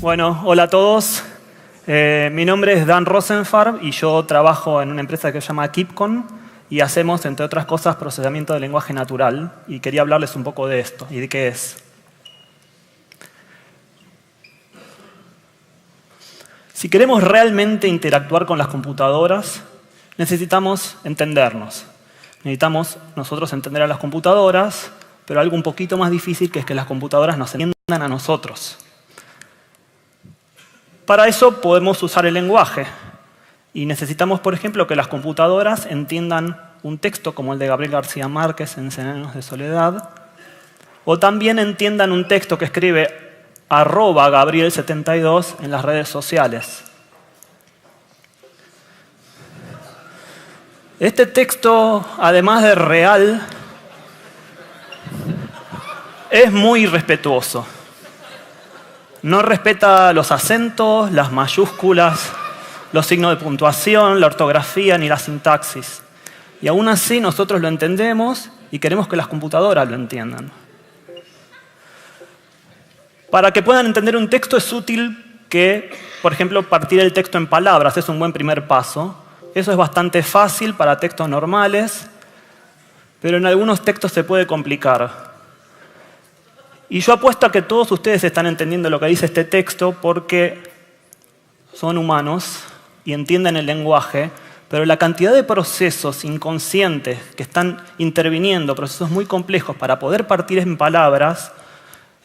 Bueno, hola a todos. Mi nombre es Dan Rosenfarb y yo trabajo en una empresa que se llama KeepCon y hacemos, entre otras cosas, procesamiento de lenguaje natural. Y quería hablarles un poco de esto y de qué es. Si queremos realmente interactuar con las computadoras, necesitamos entendernos. Necesitamos nosotros entender a las computadoras, pero algo un poquito más difícil, que es que las computadoras nos entiendan a nosotros. Para eso podemos usar el lenguaje. Y necesitamos, por ejemplo, que las computadoras entiendan un texto como el de Gabriel García Márquez en Cien años de soledad, o también entiendan un texto que escribe @Gabriel72 en las redes sociales. Este texto, además de real, es muy irrespetuoso. No respeta los acentos, las mayúsculas, los signos de puntuación, la ortografía ni la sintaxis. Y aún así nosotros lo entendemos y queremos que las computadoras lo entiendan. Para que puedan entender un texto es útil que, por ejemplo, partir el texto en palabras es un buen primer paso. Eso es bastante fácil para textos normales, pero en algunos textos se puede complicar. Y yo apuesto a que todos ustedes están entendiendo lo que dice este texto porque son humanos y entienden el lenguaje, pero la cantidad de procesos inconscientes que están interviniendo, procesos muy complejos para poder partir en palabras,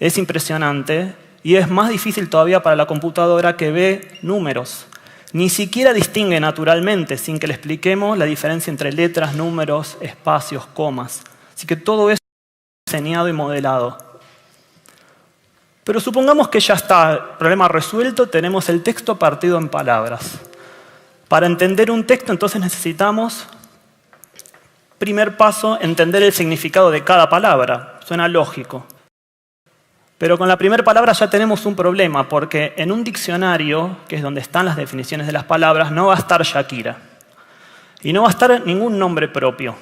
es impresionante y es más difícil todavía para la computadora que ve números. Ni siquiera distingue naturalmente, sin que le expliquemos la diferencia entre letras, números, espacios, comas. Así que todo eso es diseñado y modelado. Pero supongamos que ya está el problema resuelto, tenemos el texto partido en palabras. Para entender un texto, entonces necesitamos, primer paso, entender el significado de cada palabra. Suena lógico. Pero con la primera palabra ya tenemos un problema, porque en un diccionario, que es donde están las definiciones de las palabras, no va a estar Shakira. Y no va a estar ningún nombre propio.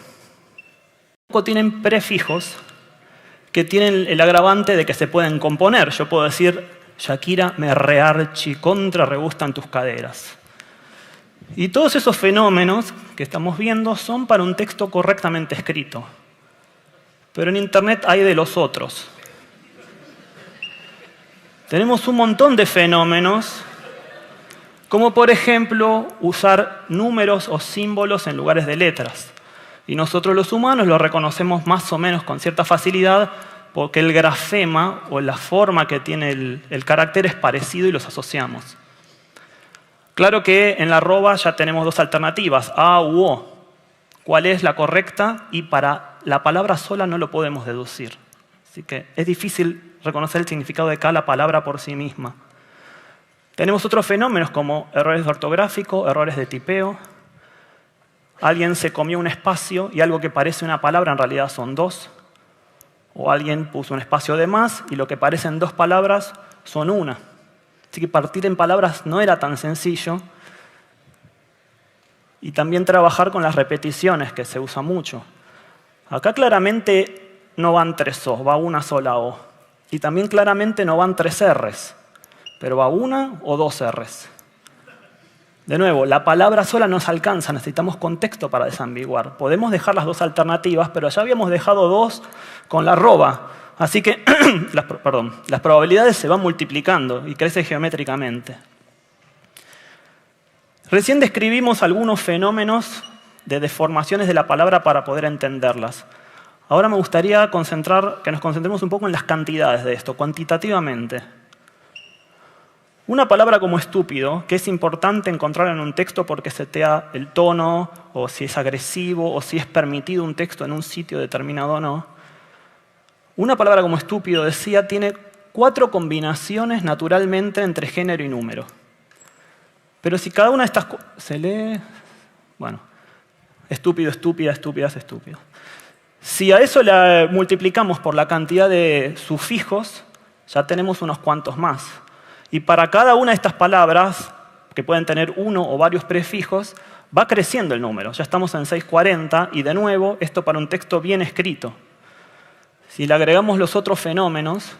Tampoco tienen prefijos que tienen el agravante de que se pueden componer. Yo puedo decir, Shakira, me rearchicontra regustan tus caderas. Y todos esos fenómenos que estamos viendo son para un texto correctamente escrito. Pero en Internet hay de los otros. Tenemos un montón de fenómenos, como por ejemplo usar números o símbolos en lugares de letras. Y nosotros los humanos lo reconocemos más o menos con cierta facilidad porque el grafema o la forma que tiene el carácter es parecido y los asociamos. Claro que en la arroba ya tenemos dos alternativas, A u O. ¿Cuál es la correcta? Y para la palabra sola no lo podemos deducir. Así que es difícil reconocer el significado de cada palabra por sí misma. Tenemos otros fenómenos como errores ortográficos, errores de tipeo. Alguien se comió un espacio y algo que parece una palabra en realidad son dos. O alguien puso un espacio de más y lo que parecen dos palabras son una. Así que partir en palabras no era tan sencillo. Y también trabajar con las repeticiones, que se usa mucho. Acá claramente no van tres O, va una sola O. Y también claramente no van tres Rs, pero va una o dos Rs. De nuevo, la palabra sola no nos alcanza, necesitamos contexto para desambiguar. Podemos dejar las dos alternativas, pero ya habíamos dejado dos con la arroba. Así que las probabilidades se van multiplicando y crecen geométricamente. Recién describimos algunos fenómenos de deformaciones de la palabra para poder entenderlas. Ahora me gustaría que nos concentremos un poco en las cantidades de esto, cuantitativamente. Una palabra como estúpido, que es importante encontrar en un texto porque setea el tono, o si es agresivo, o si es permitido un texto en un sitio determinado o no. Una palabra como estúpido, decía, tiene 4 combinaciones naturalmente entre género y número. Pero si cada una de estas se lee, bueno, estúpido, estúpida, estúpidas, estúpido. Si a eso le multiplicamos por la cantidad de sufijos, ya tenemos unos cuantos más. Y para cada una de estas palabras, que pueden tener uno o varios prefijos, va creciendo el número. Ya estamos en 640 y de nuevo, esto para un texto bien escrito. Si le agregamos los otros fenómenos,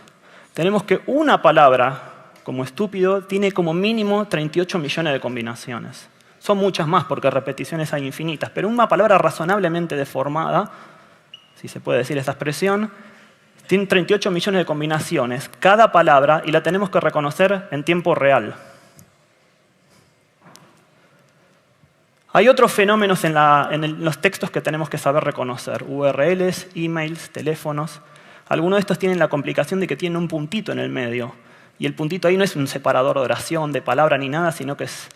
tenemos que una palabra como estúpido, tiene como mínimo 38 millones de combinaciones. Son muchas más porque repeticiones hay infinitas, pero una palabra razonablemente deformada, si se puede decir esta expresión, tiene 38 millones de combinaciones cada palabra y la tenemos que reconocer en tiempo real. Hay otros fenómenos en los textos que tenemos que saber reconocer. URLs, emails, teléfonos. Algunos de estos tienen la complicación de que tienen un puntito en el medio. Y el puntito ahí no es un separador de oración, de palabra ni nada, sino que es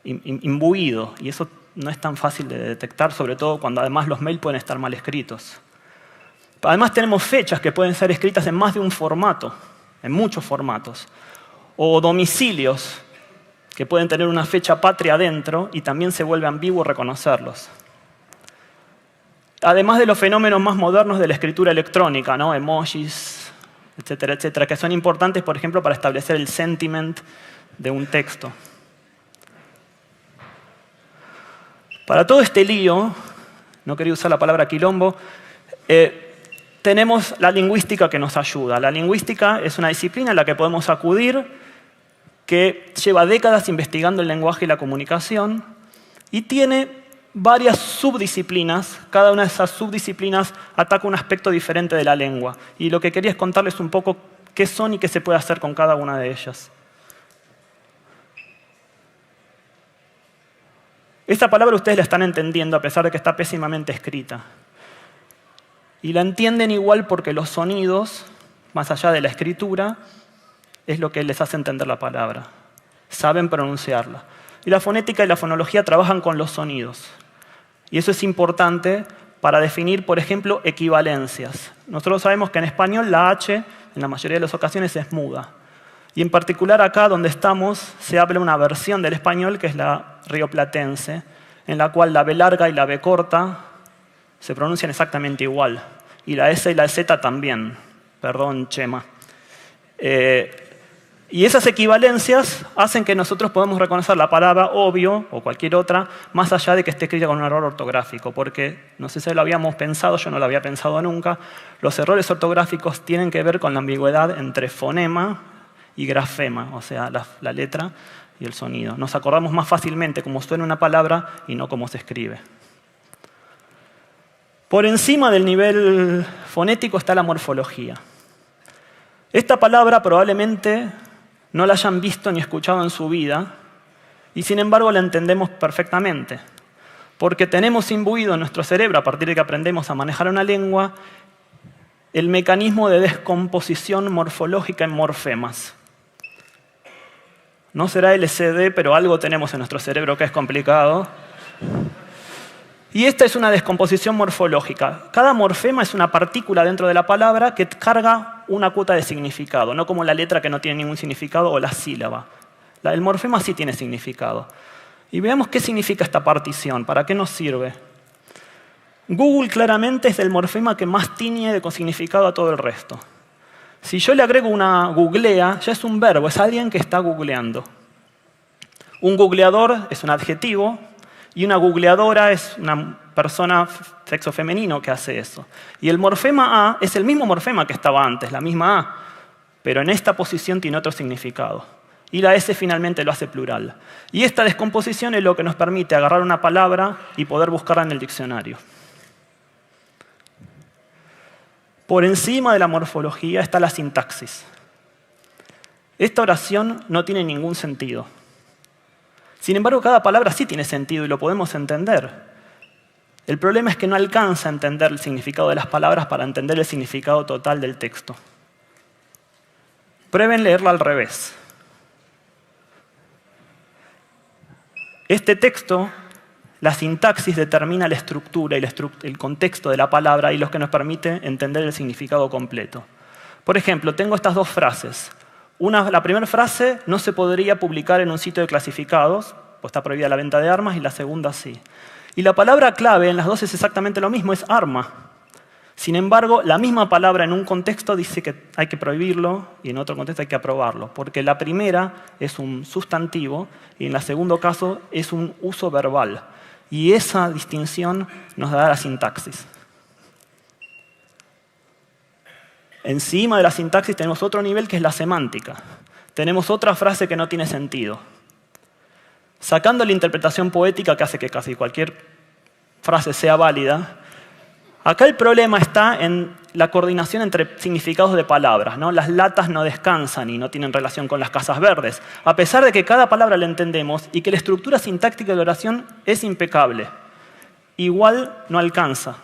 imbuido. Y eso no es tan fácil de detectar, sobre todo cuando además los mails pueden estar mal escritos. Además tenemos fechas que pueden ser escritas en más de un formato, en muchos formatos. O domicilios, que pueden tener una fecha patria dentro y también se vuelve ambiguo reconocerlos. Además de los fenómenos más modernos de la escritura electrónica, ¿no? Emojis, etcétera, etcétera, que son importantes, por ejemplo, para establecer el sentiment de un texto. Para todo este lío, no quería usar la palabra quilombo, tenemos la lingüística que nos ayuda. La lingüística es una disciplina a la que podemos acudir, que lleva décadas investigando el lenguaje y la comunicación y tiene varias subdisciplinas. Cada una de esas subdisciplinas ataca un aspecto diferente de la lengua. Y lo que quería es contarles un poco qué son y qué se puede hacer con cada una de ellas. Esta palabra ustedes la están entendiendo a pesar de que está pésimamente escrita. Y la entienden igual porque los sonidos, más allá de la escritura, es lo que les hace entender la palabra. Saben pronunciarla. Y la fonética y la fonología trabajan con los sonidos. Y eso es importante para definir, por ejemplo, equivalencias. Nosotros sabemos que en español la H, en la mayoría de las ocasiones, es muda. Y en particular acá donde estamos, se habla una versión del español que es la rioplatense, en la cual la B larga y la B corta se pronuncian exactamente igual. Y la S y la Z también. Perdón, Chema. Y esas equivalencias hacen que nosotros podamos reconocer la palabra obvio o cualquier otra, más allá de que esté escrita con un error ortográfico, porque no sé si lo habíamos pensado, yo no lo había pensado nunca, los errores ortográficos tienen que ver con la ambigüedad entre fonema y grafema, o sea, la letra y el sonido. Nos acordamos más fácilmente cómo suena una palabra y no cómo se escribe. Por encima del nivel fonético está la morfología. Esta palabra probablemente no la hayan visto ni escuchado en su vida, y sin embargo la entendemos perfectamente, porque tenemos imbuido en nuestro cerebro, a partir de que aprendemos a manejar una lengua, el mecanismo de descomposición morfológica en morfemas. No será LCD, pero algo tenemos en nuestro cerebro que es complicado. Y esta es una descomposición morfológica. Cada morfema es una partícula dentro de la palabra que carga una cuota de significado, no como la letra que no tiene ningún significado o la sílaba. El morfema sí tiene significado. Y veamos qué significa esta partición, para qué nos sirve. Google claramente es el morfema que más tiñe con significado a todo el resto. Si yo le agrego una googlea, ya es un verbo, es alguien que está googleando. Un googleador es un adjetivo, y una googleadora es una persona sexo femenino que hace eso. Y el morfema A es el mismo morfema que estaba antes, la misma A, pero en esta posición tiene otro significado. Y la S finalmente lo hace plural. Y esta descomposición es lo que nos permite agarrar una palabra y poder buscarla en el diccionario. Por encima de la morfología está la sintaxis. Esta oración no tiene ningún sentido. Sin embargo, cada palabra sí tiene sentido y lo podemos entender. El problema es que no alcanza a entender el significado de las palabras para entender el significado total del texto. Prueben leerlo al revés. Este texto, la sintaxis determina la estructura y el contexto de la palabra y lo que nos permite entender el significado completo. Por ejemplo, tengo estas dos frases. La primera frase no se podría publicar en un sitio de clasificados, pues está prohibida la venta de armas, y la segunda sí. Y la palabra clave en las dos es exactamente lo mismo, es arma. Sin embargo, la misma palabra en un contexto dice que hay que prohibirlo y en otro contexto hay que aprobarlo, porque la primera es un sustantivo y en el segundo caso es un uso verbal. Y esa distinción nos da la sintaxis. Encima de la sintaxis tenemos otro nivel que es la semántica. tenemos otra frase que no tiene sentido. Sacando la interpretación poética que hace que casi cualquier frase sea válida, acá el problema está en la coordinación entre significados de palabras, ¿no? Las latas no descansan y no tienen relación con las casas verdes, a pesar de que cada palabra la entendemos y que la estructura sintáctica de la oración es impecable. Igual no alcanza.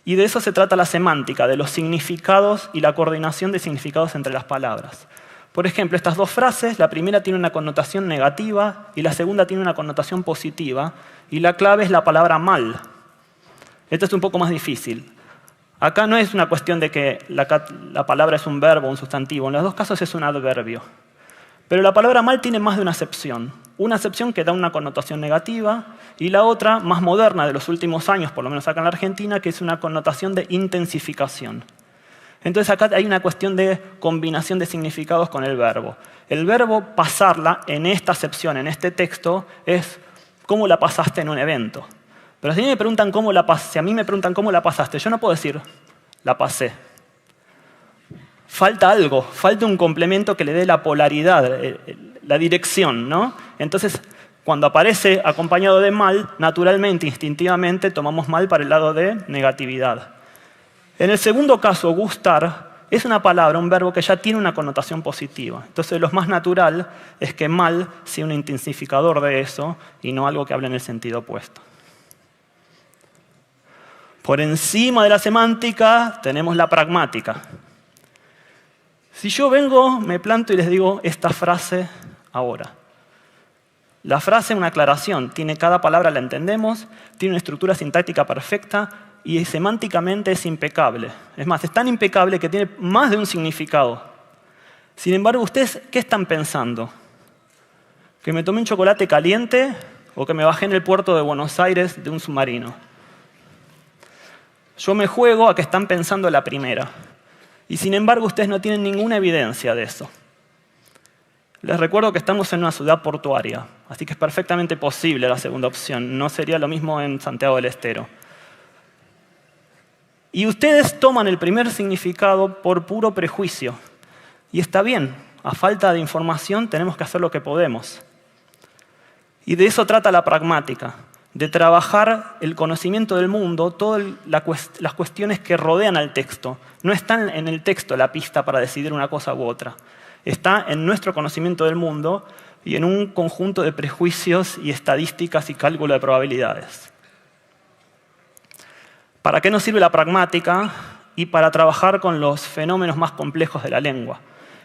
Y de eso se trata la semántica, de los significados y la coordinación de significados entre las palabras. Por ejemplo, estas dos frases, la primera tiene una connotación negativa y la segunda tiene una connotación positiva, y la clave es la palabra mal. Esto es un poco más difícil. Acá no es una cuestión de que la palabra es un verbo o un sustantivo, en los dos casos es un adverbio. Pero la palabra mal tiene más de una acepción. Una acepción que da una connotación negativa y la otra, más moderna de los últimos años, por lo menos acá en la Argentina, que es una connotación de intensificación. Entonces acá hay una cuestión de combinación de significados con el verbo. El verbo pasarla en esta acepción, en este texto, es cómo la pasaste en un evento. Pero si a mí me preguntan cómo la pasaste, yo no puedo decir la pasé. Falta algo, falta un complemento que le dé la polaridad, la dirección, ¿no? Entonces, cuando aparece acompañado de mal, naturalmente, instintivamente, tomamos mal para el lado de negatividad. En el segundo caso, gustar es una palabra, un verbo que ya tiene una connotación positiva. Entonces, lo más natural es que mal sea un intensificador de eso y no algo que hable en el sentido opuesto. Por encima de la semántica tenemos la pragmática. Si yo vengo, me planto y les digo esta frase ahora. La frase es una aclaración, cada palabra la entendemos, tiene una estructura sintáctica perfecta y semánticamente es impecable. Es más, es tan impecable que tiene más de un significado. Sin embargo, ¿ustedes qué están pensando? ¿Que me tomé un chocolate caliente o que me bajé en el puerto de Buenos Aires de un submarino? Yo me juego a que están pensando la primera. Y sin embargo, ustedes no tienen ninguna evidencia de eso. Les recuerdo que estamos en una ciudad portuaria, así que es perfectamente posible la segunda opción. No sería lo mismo en Santiago del Estero. Y ustedes toman el primer significado por puro prejuicio. Y está bien, a falta de información tenemos que hacer lo que podemos. Y de eso trata la pragmática, de trabajar el conocimiento del mundo, todas las cuestiones que rodean al texto. No están en el texto la pista para decidir una cosa u otra. Está en nuestro conocimiento del mundo y en un conjunto de prejuicios y estadísticas y cálculo de probabilidades. ¿Para qué nos sirve la pragmática? Y para trabajar con los fenómenos más complejos de la lengua.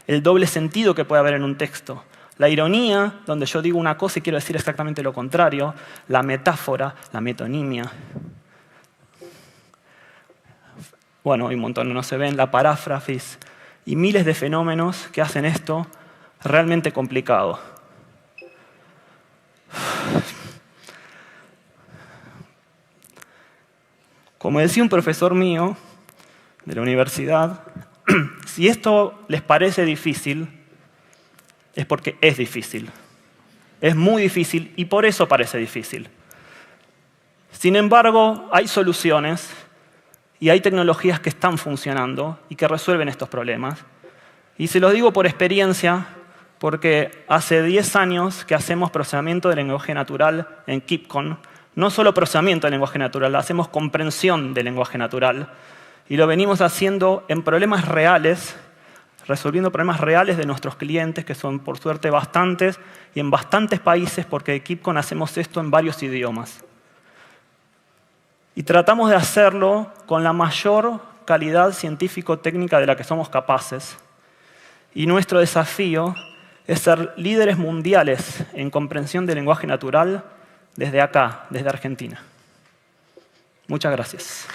El doble sentido que puede haber en un texto. La ironía, donde yo digo una cosa y quiero decir exactamente lo contrario. La metáfora, la metonimia. Bueno, hay un montón, no se ven. La paráfrasis. Y miles de fenómenos que hacen esto realmente complicado. Como decía un profesor mío de la universidad, si esto les parece difícil, es porque es difícil. Es muy difícil y por eso parece difícil. Sin embargo, hay soluciones y hay tecnologías que están funcionando y que resuelven estos problemas. Y se los digo por experiencia, porque hace 10 años que hacemos procesamiento de lenguaje natural en KeepCon. No solo procesamiento de lenguaje natural, hacemos comprensión del lenguaje natural. Y lo venimos haciendo en problemas reales, resolviendo problemas reales de nuestros clientes, que son por suerte bastantes, y en bastantes países, porque en KeepCon hacemos esto en varios idiomas. Y tratamos de hacerlo con la mayor calidad científico-técnica de la que somos capaces. Y nuestro desafío es ser líderes mundiales en comprensión del lenguaje natural desde acá, desde Argentina. Muchas gracias.